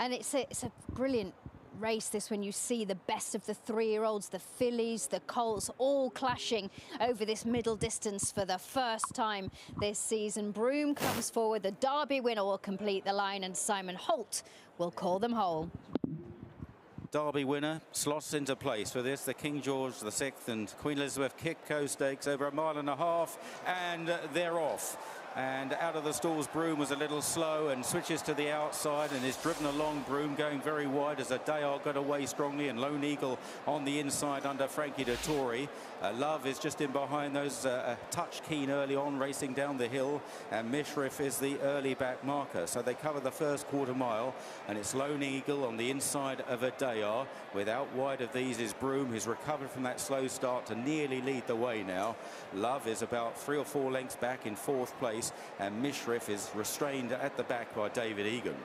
And it's a brilliant race, this, when you see the best of the 3-year-olds, the fillies, the colts, all clashing over this middle distance for the first time this season. Broome comes forward, the Derby winner will complete the line, and Simon Holt will call them whole. Derby winner slots into place for this, the King George VI and Queen Elizabeth Qipco stakes over 1.5 miles, and they're off. And out of the stalls, Broome was a little slow and switches to the outside and is driven along. Broome going very wide as Adayar got away strongly, and Lone Eagle on the inside under Frankie Dettori. Love is just in behind those, touch keen early on, racing down the hill, and Mishriff is the early back marker. So they cover the first quarter mile, and it's Lone Eagle on the inside of Adayar. Without wide of these is Broome, who's recovered from that slow start to nearly lead the way now. Love is about 3 or 4 lengths back in 4th place, and Mishriff is restrained at the back by David Egan.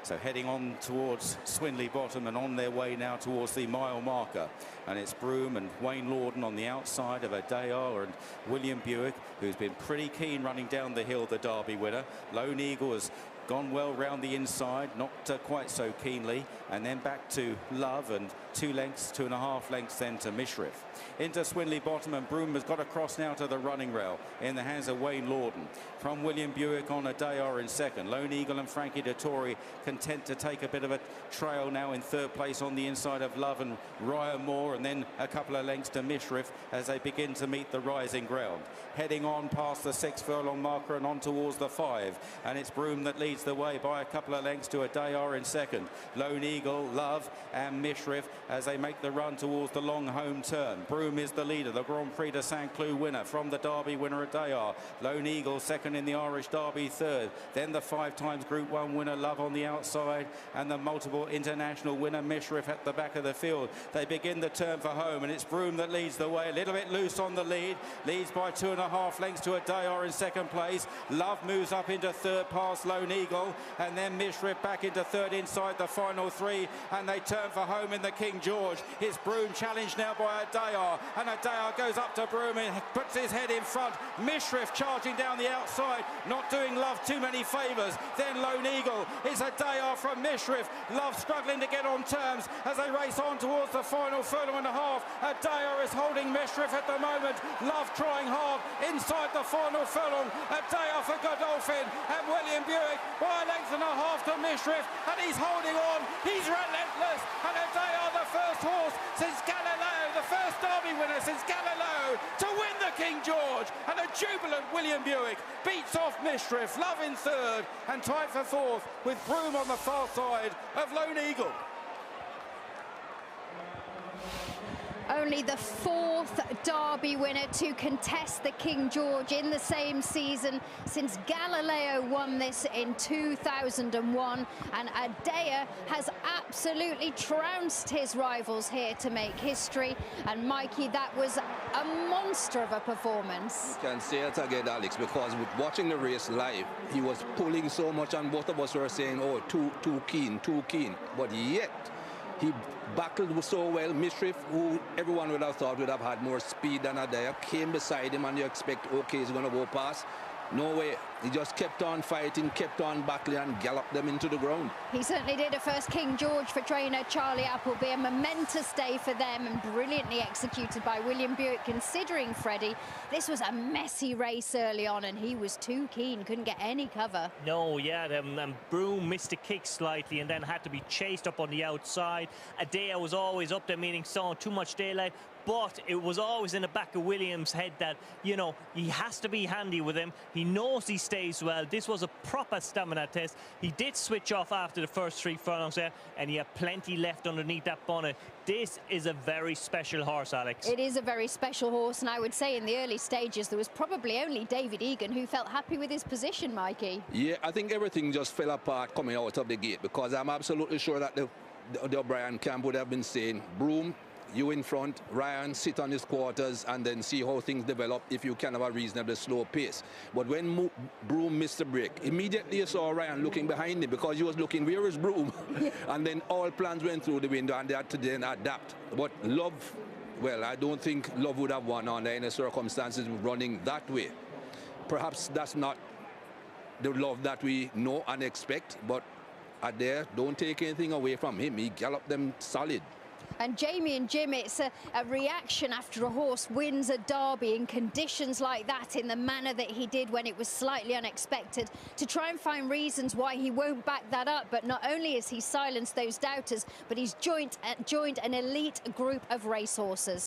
So heading on towards Swinley Bottom and on their way now towards the mile marker. And it's Broome and Wayne Lorden on the outside of Adayar and William Buick, who's been pretty keen running down the hill, the Derby winner. Lone Eagle has gone well round the inside, not quite so keenly, and then back to Love, and 2 lengths, 2.5 lengths then to Mishriff. Into Swinley Bottom, and Broome has got across now to the running rail in the hands of Wayne Lorden. From William Buick on Adayar in 2nd. Lone Eagle and Frankie Dettori content to take a bit of a trail now in 3rd place on the inside of Love and Ryan Moore, and then a couple of lengths to Mishriff as they begin to meet the rising ground. Heading on past the 6 furlong marker and on towards the 5, and it's Broome that leads the way by a couple of lengths to Adayar in 2nd. Lone Eagle, Love and Mishriff as they make the run towards the long home turn. Broome is the leader, the Grand Prix de Saint-Cloud winner from the Derby winner Adayar. Lone Eagle 2nd in the Irish Derby, 3rd. Then the 5 times Group 1 winner Love on the outside, and the multiple international winner Mishriff at the back of the field. They begin the turn for home, and it's Broome that leads the way, a little bit loose on the lead, leads by 2.5 lengths to Adayar in 2nd place. Love moves up into 3rd past Lone Eagle, and then Mishriff back into 3rd inside the final 3, and they turn for home in the King George. It's Broome challenged now by Adayar, and Adayar goes up to Broome and puts his head in front. Mishriff charging down the outside, not doing Love too many favours. Then Lone Eagle. It's Adayar from Mishriff. Love struggling to get on terms as they race on towards the final furlong and a half. Adayar is holding Mishriff at the moment. Love trying hard inside the final furlong. Adayar for Godolphin, and William Buick by 1.5 lengths to Mishriff, and he's holding on. He's relentless, and Adayar, the first horse since Galileo, the first Derby winner since Galileo, to win the King George, and a jubilant William Buick beats off Mishriff. Love in 3rd, and tied for 4th with Broome on the far side of Lone Eagle. Only the 4th Derby winner to contest the King George in the same season since Galileo won this in 2001, and Adayar has absolutely trounced his rivals here to make history. And Mikey, that was a monster of a performance. You can say it again, Alex, because with watching the race live, he was pulling so much, and both of us were saying, oh, too keen, but yet he battled so well. Mishriff, who everyone would have thought would have had more speed than Adayar, came beside him, and you expect, okay, he's going to go past. No way. He just kept on fighting, kept on battling, and galloped them into the ground. He certainly did. A first King George for trainer Charlie Appleby. A momentous day for them, and brilliantly executed by William Buick, considering, Freddie, this was a messy race early on, and he was too keen, couldn't get any cover. No, yeah, Broome missed a kick slightly and then had to be chased up on the outside. Adayar was always up there, meaning saw too much daylight. But it was always in the back of Williams' head that, you know, he has to be handy with him. He knows he stays well. This was a proper stamina test. He did switch off after the first 3 furlongs there, and he had plenty left underneath that bonnet. This is a very special horse, Alex. It is a very special horse, and I would say in the early stages there was probably only David Egan who felt happy with his position, Mikey. Yeah, I think everything just fell apart coming out of the gate, because I'm absolutely sure that the O'Brien camp would have been saying, Broome, you in front, Ryan, sit on his quarters, and then see how things develop if you can have a reasonably slow pace. But when Broome missed the break, immediately you saw Ryan looking behind him, because he was looking, where is Broome? And then all plans went through the window, and they had to then adapt. But Love, well, I don't think Love would have won under any circumstances running that way. Perhaps that's not the Love that we know and expect, but Adayar, don't take anything away from him. He galloped them solid. And Jamie and Jim, it's a reaction after a horse wins a derby in conditions like that, in the manner that he did when it was slightly unexpected, to try and find reasons why he won't back that up. But not only has he silenced those doubters, but he's joined an elite group of racehorses.